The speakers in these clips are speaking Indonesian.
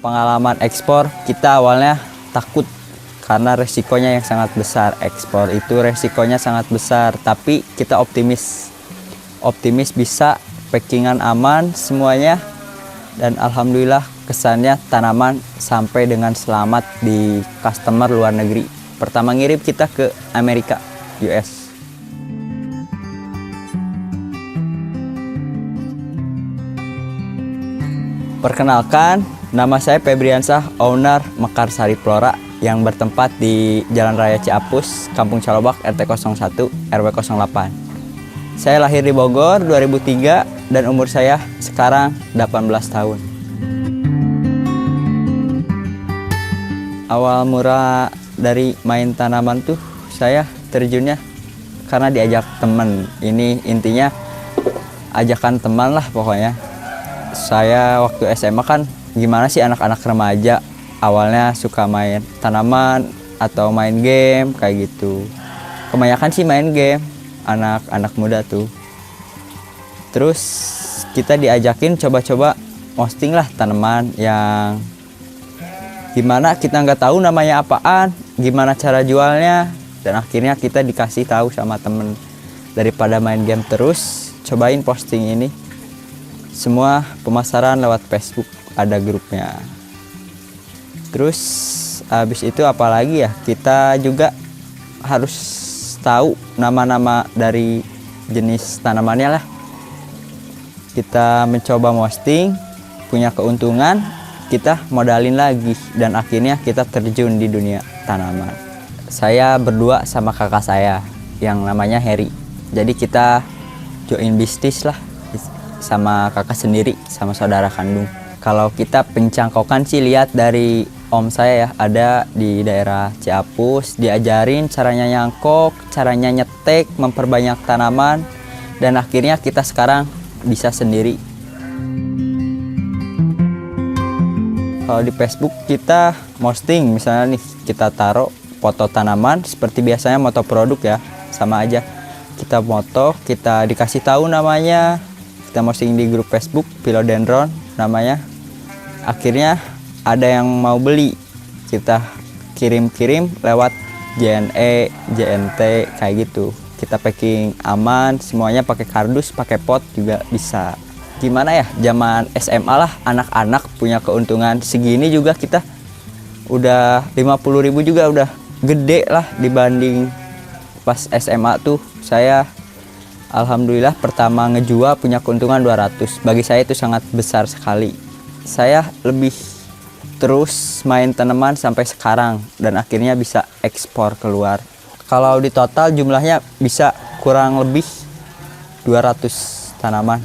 Pengalaman ekspor, kita awalnya takut karena resikonya yang sangat besar. Ekspor itu resikonya sangat besar, tapi kita optimis bisa packingan aman semuanya, dan alhamdulillah kesannya tanaman sampai dengan selamat di customer luar negeri. Pertama ngirim kita ke Amerika, US. Perkenalkan, nama saya Febriansah, owner Mekarsari Flora yang bertempat di Jalan Raya Ciapus, Kampung Calobak, RT 01, RW 08. Saya lahir di Bogor 2003 dan umur saya sekarang 18 tahun. Awal mula dari main tanaman tuh saya terjunnya karena diajak temen. Ini intinya ajakan teman lah pokoknya. Saya waktu SMA kan gimana sih anak-anak remaja awalnya suka main tanaman atau main game kayak gitu. Kebanyakan sih main game anak-anak muda tuh. Terus kita diajakin coba-coba posting lah tanaman yang gimana kita nggak tahu namanya apaan, gimana cara jualnya, dan akhirnya kita dikasih tahu sama temen, daripada main game terus cobain posting ini. Semua pemasaran lewat Facebook, ada grupnya. Terus habis itu apalagi ya, kita juga harus tahu nama-nama dari jenis tanamannya lah. Kita mencoba posting, punya keuntungan, kita modalin lagi, dan akhirnya kita terjun di dunia tanaman. Saya berdua sama kakak saya yang namanya Heri. Jadi kita join bisnis lah sama kakak sendiri, sama saudara kandung. Kalau kita pencangkokan sih lihat dari om saya ya, ada di daerah Ciapus, diajarin caranya nyangkok, caranya nyetek, memperbanyak tanaman, dan akhirnya kita sekarang bisa sendiri. Kalau di Facebook kita posting, misalnya nih kita taruh foto tanaman seperti biasanya foto produk ya, sama aja. Kita foto, kita dikasih tahu namanya, kita posting di grup Facebook Philodendron namanya. Akhirnya ada yang mau beli, kita kirim-kirim lewat JNE, JNT kayak gitu. Kita packing aman, semuanya pakai kardus, pakai pot juga bisa. Gimana ya, zaman SMA lah anak-anak punya keuntungan segini juga, kita udah 50.000 juga udah gede lah dibanding pas SMA tuh. Saya alhamdulillah pertama ngejual punya keuntungan 200. Bagi saya itu sangat besar sekali. Saya lebih terus main tanaman sampai sekarang dan akhirnya bisa ekspor keluar. Kalau di total jumlahnya bisa kurang lebih 200 tanaman.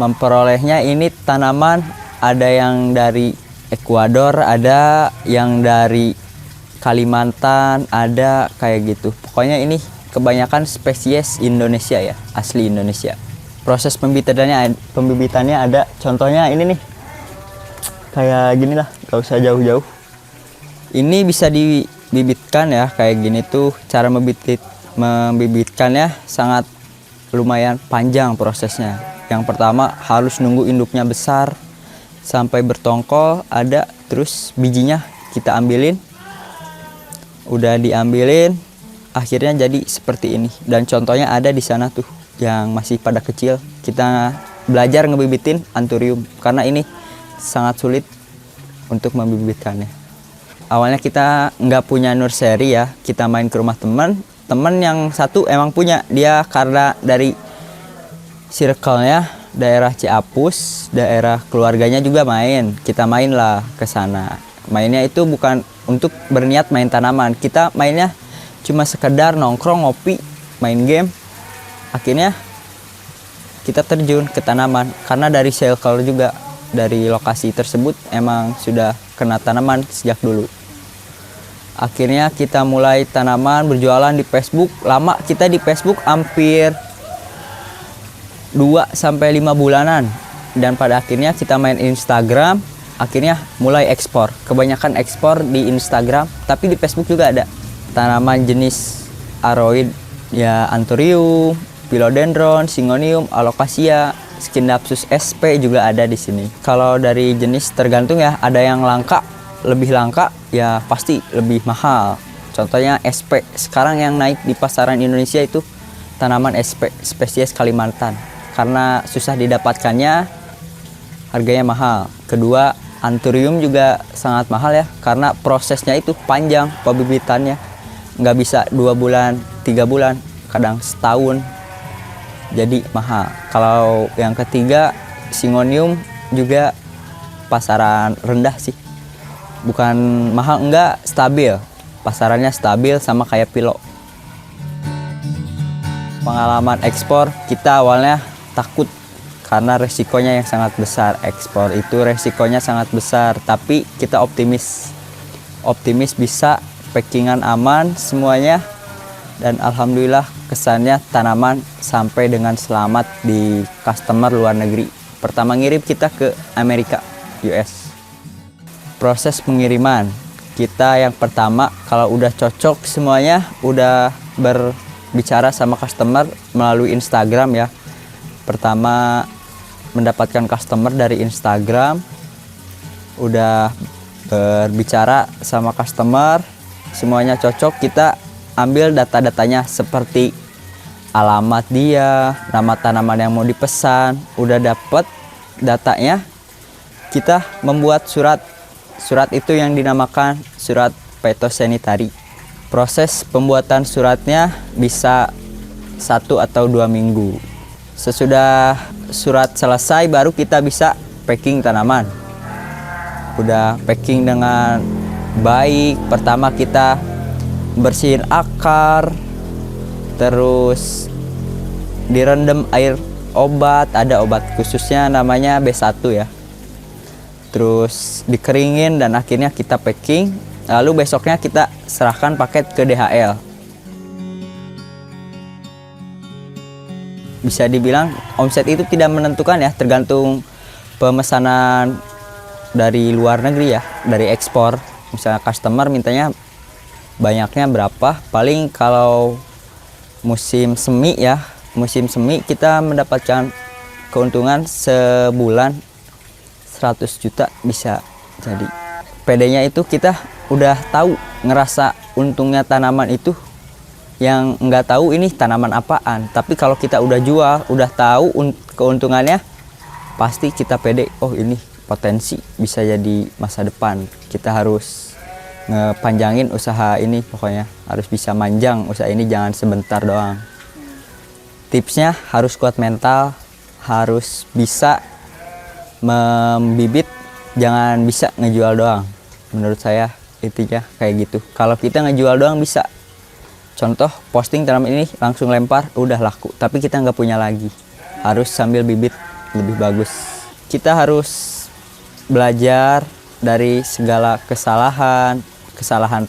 Memperolehnya ini tanaman ada yang dari Ekuador, ada yang dari Kalimantan, ada kayak gitu. Pokoknya ini kebanyakan spesies Indonesia ya, asli Indonesia. Proses pembibitannya ada, contohnya ini nih, kayak gini lah, gak usah jauh-jauh. Ini bisa dibibitkan ya, kayak gini tuh. Cara membibitkannya sangat lumayan panjang prosesnya. Yang pertama harus nunggu induknya besar sampai bertongkol, ada, terus bijinya kita ambilin. Udah diambilin, akhirnya jadi seperti ini. Dan contohnya ada di sana tuh yang masih pada kecil. Kita belajar ngebibitin anthurium karena ini sangat sulit untuk membibitkannya. Awalnya kita nggak punya nursery ya, kita main ke rumah teman yang satu emang punya, dia karena dari circle-nya daerah Ciapus, daerah keluarganya juga main. Kita main lah ke sana. Mainnya itu bukan untuk berniat main tanaman, kita mainnya cuma sekedar nongkrong, ngopi, main game. Akhirnya kita terjun ke tanaman karena dari circle juga, dari lokasi tersebut emang sudah kena tanaman sejak dulu. Akhirnya kita mulai tanaman, berjualan di Facebook. Lama kita di Facebook hampir 2-5 bulanan. Dan pada akhirnya kita main Instagram, akhirnya mulai ekspor. Kebanyakan ekspor di Instagram, tapi di Facebook juga ada. Tanaman jenis aroid ya, anthurium, philodendron, syngonium, alocasia, Scindapsus sp juga ada di sini. Kalau dari jenis tergantung ya, ada yang langka, lebih langka ya pasti lebih mahal. Contohnya SP. Sekarang yang naik di pasaran Indonesia itu tanaman SP, spesies Kalimantan. Karena susah didapatkannya, harganya mahal. Kedua, Anthurium juga sangat mahal ya, karena prosesnya itu panjang pembibitannya. Nggak bisa 2 bulan, 3 bulan, kadang setahun. Jadi mahal. Kalau yang ketiga, Syngonium juga pasaran rendah sih. Bukan mahal, enggak, stabil. Pasarannya stabil sama kayak Philo. Pengalaman ekspor, kita awalnya takut karena resikonya yang sangat besar. Ekspor itu resikonya sangat besar, tapi kita optimis bisa packingan aman semuanya, dan alhamdulillah kesannya tanaman sampai dengan selamat di customer luar negeri. Pertama ngirim kita ke Amerika, US. Proses pengiriman kita yang pertama, kalau udah cocok semuanya, udah berbicara sama customer melalui Instagram ya. Pertama mendapatkan customer dari Instagram, udah berbicara sama customer, semuanya cocok, kita ambil data-datanya seperti alamat dia, nama tanaman yang mau dipesan. Udah dapet datanya, kita membuat surat itu yang dinamakan surat phytosanitary. Proses pembuatan suratnya bisa 1 atau 2 minggu. Sesudah surat selesai baru kita bisa packing tanaman. Udah packing dengan baik, pertama kita bersihin akar, terus direndam air obat, ada obat khususnya namanya B1 ya. Terus dikeringin dan akhirnya kita packing, lalu besoknya kita serahkan paket ke DHL. Bisa dibilang omset itu tidak menentukan ya, tergantung pemesanan dari luar negeri ya, dari ekspor. Misalnya customer mintanya banyaknya berapa, paling kalau musim semi ya, musim semi kita mendapatkan keuntungan sebulan 100 juta bisa jadi. PD-nya itu kita udah tahu, ngerasa untungnya tanaman itu. Yang nggak tahu ini tanaman apaan, tapi kalau kita udah jual, udah tahu keuntungannya, pasti kita pede, oh ini potensi bisa jadi masa depan. Kita harus ngepanjangin usaha ini, pokoknya harus bisa manjang usaha ini, jangan sebentar doang. Tipsnya harus kuat mental, harus bisa membibit, jangan bisa ngejual doang. Menurut saya intinya kayak gitu. Kalau kita ngejual doang bisa, contoh posting tanaman ini langsung lempar, udah laku, tapi kita nggak punya lagi. Harus sambil bibit lebih bagus. Kita harus belajar dari segala kesalahan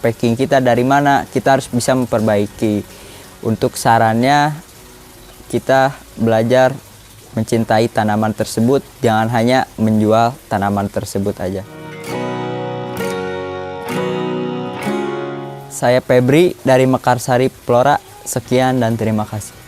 packing kita dari mana, kita harus bisa memperbaiki. Untuk sarannya, kita belajar mencintai tanaman tersebut, jangan hanya menjual tanaman tersebut aja. Saya Febri dari Mekarsari Flora, sekian dan terima kasih.